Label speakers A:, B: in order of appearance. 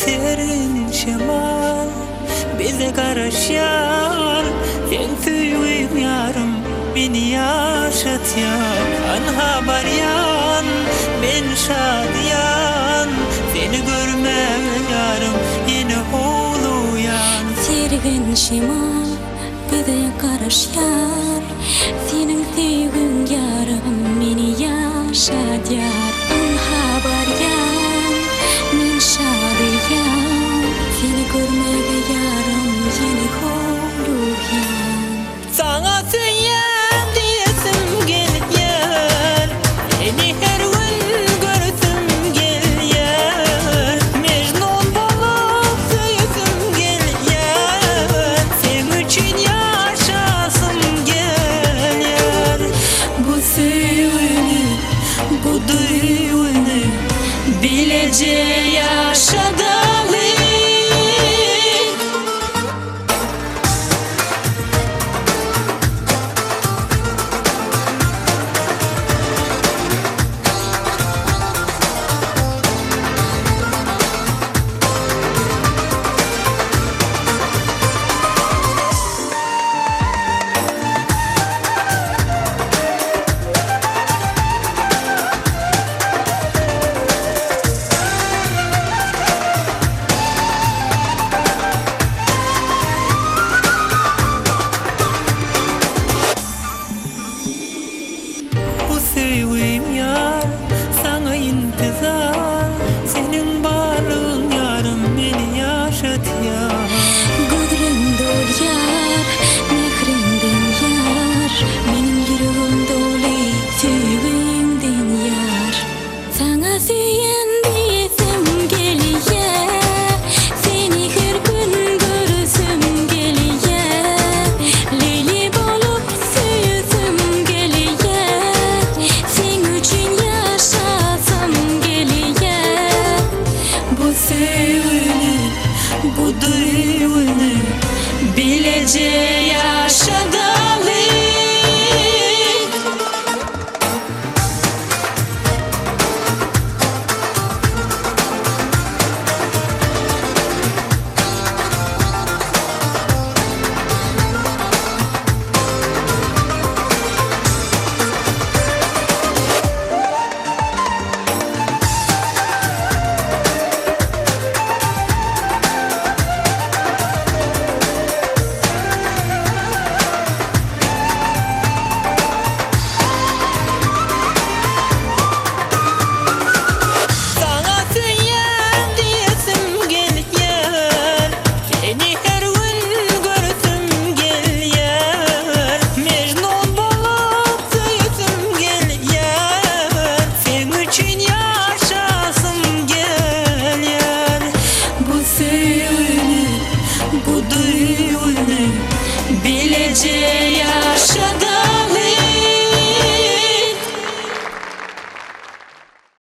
A: Serin şemal bize karışar. Sen süyüm yarım beni yaşatıyor. Anha baryan ben şadiyan. Seni görmem yarım yine oluyan.
B: Serin şemal bize karışar. Senin süyün yarım beni yaşatıyor. Anha baryan ben şadiyan. Seni görmeye yarım yeni oluyan.
A: Sana söyleyem diyesim geliyor. Seni her gün görsüm geliyor. Mecnun bolup söylesim geliyor. Sen için yaşasım geliyor. Bu sevini, bu duyunu bilece yaşadım. Sevim yar, sana intizar. Senin varlığın yarım beni yaşatıyor.
B: Gudrun dol yar, mehrinden yar. Benim yüreğim dolu sevimden yar. Sana süyen diyesim geliyor. Seni her gün görsüm geliyor. Leyli bolup söylesim geliyor. Sen için yaşasam geliyor.
A: Bu sevini, bu duyunu bilece